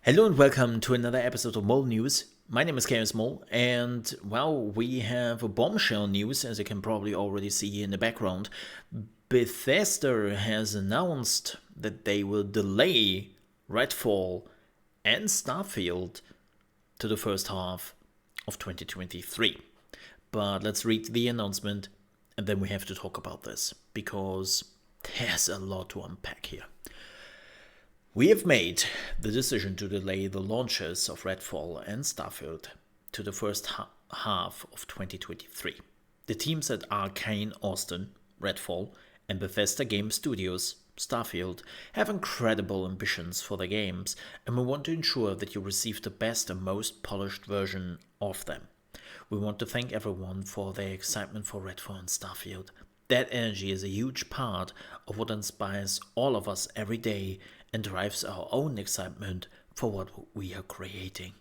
Hello and welcome to another episode of Mole News. My name is ChaosMole, and well, we have a bombshell news, as you can probably already see in the background. Bethesda has announced that they will delay Redfall and Starfield to the first half of 2023. But let's read the announcement, and then we have to talk about this, because there's a lot to unpack here. We have made the decision to delay the launches of Redfall and Starfield to the first half of 2023. The teams at Arcane Austin, Redfall, and Bethesda Game Studios, Starfield, have incredible ambitions for their games, and we want to ensure that you receive the best and most polished version of them. We want to thank everyone for their excitement for Redfall and Starfield. That energy is a huge part of what inspires all of us every day and drives our own excitement for what we are creating.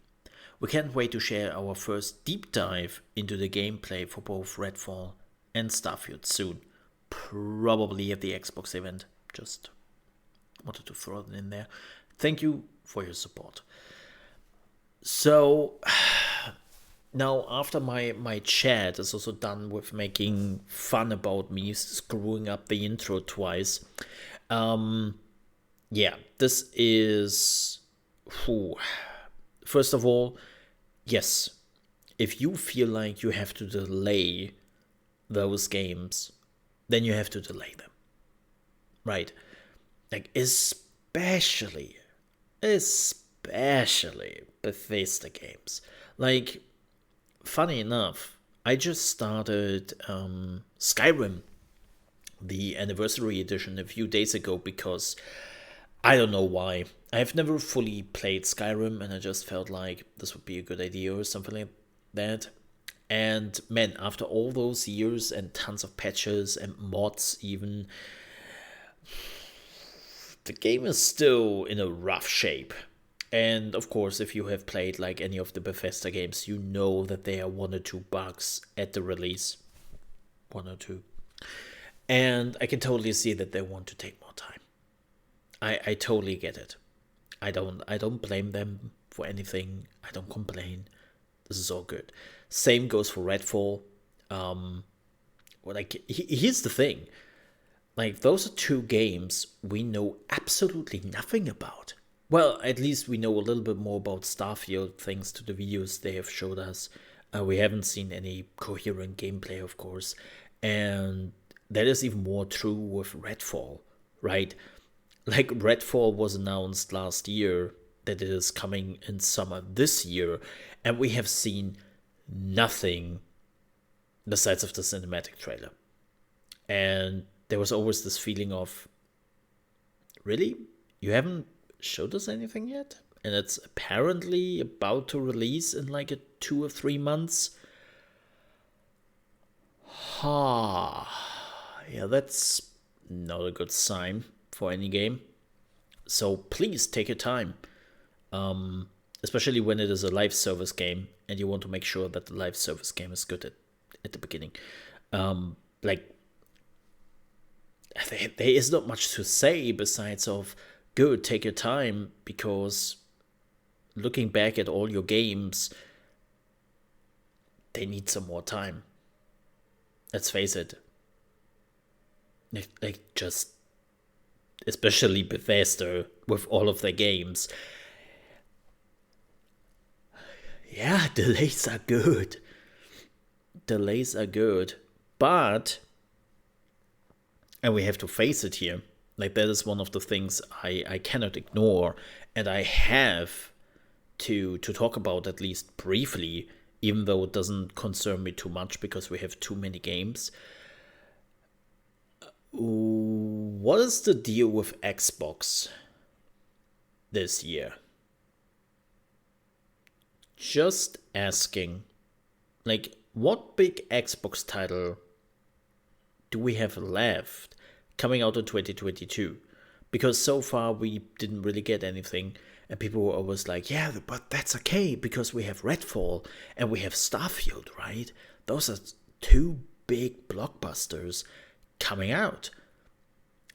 We can't wait to share our first deep dive into the gameplay for both Redfall and Starfield soon, probably at the Xbox event. Just wanted to throw it in there. Thank you for your support. So now, after my chat is also done with making fun about me screwing up the intro twice, this is... First of all, yes, if you feel like you have to delay those games, then you have to delay them. Right? Like, especially Bethesda games. Like, funny enough, I just started Skyrim, the anniversary edition, a few days ago because I don't know why. I've never fully played Skyrim, and I just felt like this would be a good idea or something like that. And man, after all those years and tons of patches and mods even, the game is still in a rough shape. And of course, if you have played like any of the Bethesda games, you know that there are one or two bugs at the release. One or two. And I can totally see that they want to take more time. I totally get it. I don't blame them for anything. I don't complain. This is all good. Same goes for Redfall. Here's the thing. Like, those are two games we know absolutely nothing about. Well, at least we know a little bit more about Starfield thanks to the videos they have showed us. We haven't seen any coherent gameplay, of course. And that is even more true with Redfall, right? Like, Redfall was announced last year that it is coming in summer this year, and we have seen nothing besides of the cinematic trailer. And there was always this feeling of, really? You haven't showed us anything yet? And it's apparently about to release in like 2 or 3 months. Yeah, that's not a good sign for any game. So please take your time. Especially when it is a live service game and you want to make sure that the live service game is good at the beginning. There is not much to say besides of, good, take your time, because looking back at all your games, they need some more time. Let's face it. Just, especially Bethesda with all of their games. Yeah, delays are good. But, and we have to face it here, like, that is one of the things I cannot ignore, and I have to talk about at least briefly, even though it doesn't concern me too much because we have too many games. What is the deal with Xbox this year? Just asking. Like, what big Xbox title do we have left coming out in 2022? Because so far we didn't really get anything, and people were always like, yeah, but that's okay because we have Redfall and we have Starfield, right? Those are two big blockbusters coming out.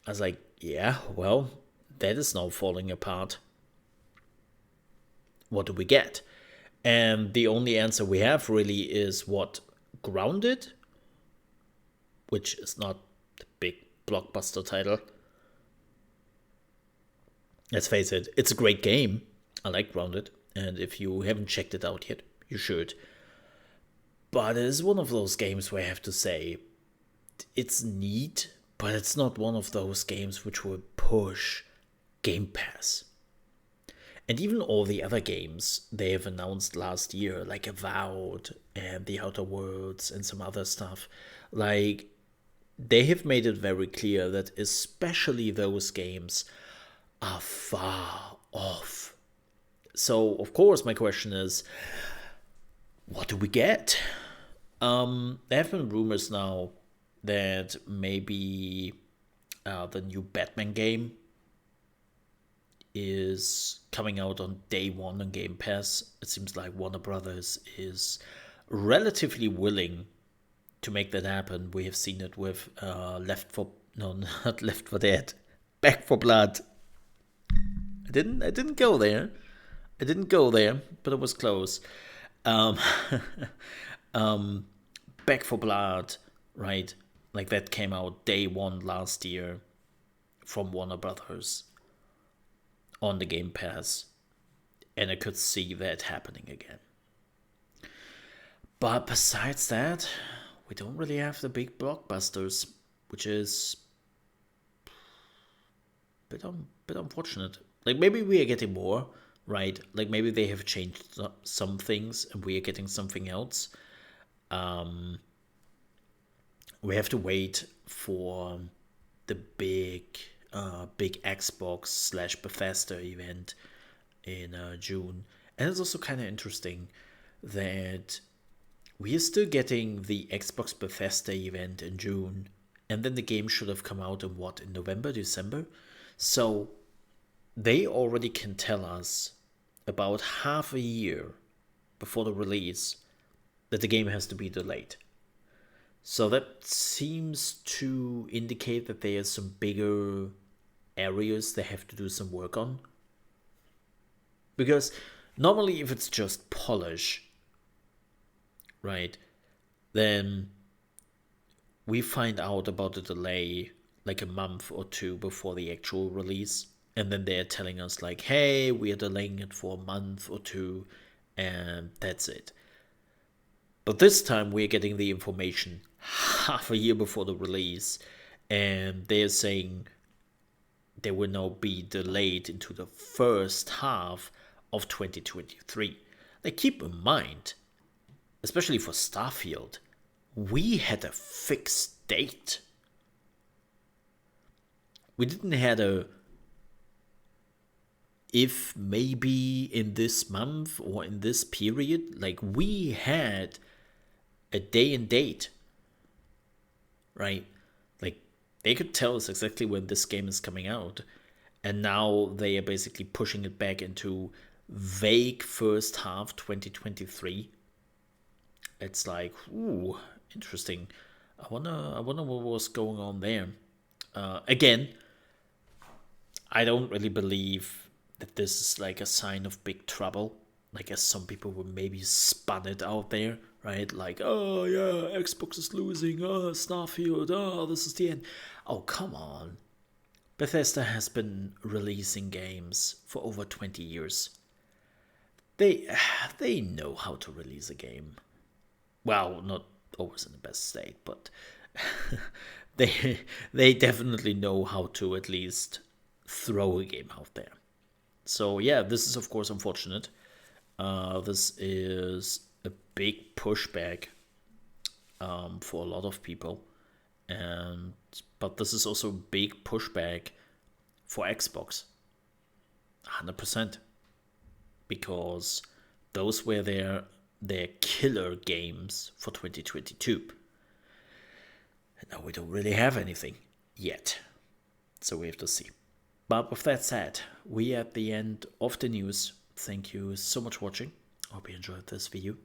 I was like, yeah, well, that is now falling apart. what do we get? And the only answer we have really is what? Grounded? Which is not the big blockbuster title. Let's face it, it's a great game. I like Grounded, and if you haven't checked it out yet, you should. But it is one of those games where I have to say, it's neat, but it's not one of those games which will push Game Pass. And even all the other games they have announced last year, like Avowed and The Outer Worlds and some other stuff, like, they have made it very clear that especially those games are far off. So, of course, my question is, what do we get? There have been rumors now that maybe the new Batman game is coming out on day one on Game Pass. It seems like Warner Brothers is relatively willing to make that happen. We have seen it with not Left 4 Dead, Back 4 Blood. I didn't go there. But it was close. Back 4 Blood, right? Like that came out day one last year from Warner Brothers on the Game Pass, and I could see that happening again. But besides that, we don't really have the big blockbusters, which is a bit unfortunate. Like maybe we are getting more, right? Like maybe they have changed some things and we are getting something else. We have to wait for the big Xbox / Bethesda event in June. And it's also kind of interesting that we are still getting the Xbox Bethesda event in June, and then the game should have come out in November, December? So they already can tell us about half a year before the release that the game has to be delayed. So that seems to indicate that there are some bigger areas they have to do some work on. Because normally if it's just polish, right, then we find out about the delay like a month or two before the actual release. And then they're telling us like, hey, we are delaying it for a month or two, and that's it. But this time we're getting the information half a year before the release, and they're saying they will now be delayed into the first half of 2023. Like, keep in mind, especially for Starfield, we had a fixed date. We didn't have a if maybe in this month or in this period. Like, we had a day and date, right? Like, they could tell us exactly when this game is coming out, and now they are basically pushing it back into vague first half 2023. It's like, ooh, interesting. I wonder what was going on there. Again, I don't really believe that this is like a sign of big trouble. Like, as some people would maybe spun it out there, right? Like, oh yeah, Xbox is losing, oh, Starfield, oh, this is the end. Oh, come on. Bethesda has been releasing games for over 20 years. They know how to release a game. Well, not always in the best state, but they definitely know how to at least throw a game out there. So yeah, this is of course unfortunate. This is a big pushback for a lot of people, but this is also a big pushback for Xbox, 100%, because those were their killer games for 2022. And now we don't really have anything yet, so we have to see. But with that said, we are at the end of the news. Thank you so much for watching. I hope you enjoyed this video.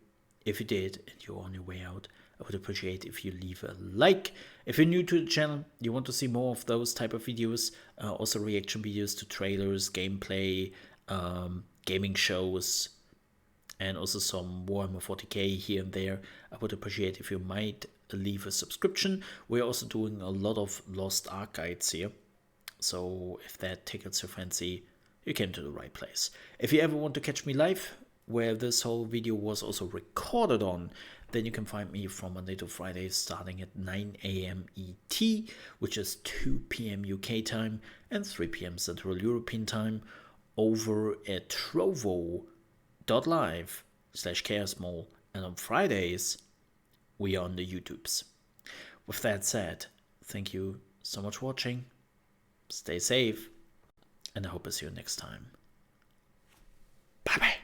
If you did and you're on your way out, I would appreciate if you leave a like. If you're new to the channel, you want to see more of those type of videos, also reaction videos to trailers, gameplay, gaming shows, and also some Warhammer 40k here and there. I would appreciate if you might leave a subscription. We're also doing a lot of Lost Ark guides here, so if that tickles your fancy, you came to the right place. If you ever want to catch me live, where this whole video was also recorded on, then you can find me from Monday to Friday starting at 9 a.m. ET, which is 2 p.m. UK time and 3 p.m. Central European time, over at trovo.live/ChaosMole, and on Fridays we are on the YouTubes. With that said, thank you so much for watching, stay safe, and I hope to see you next time. Bye bye.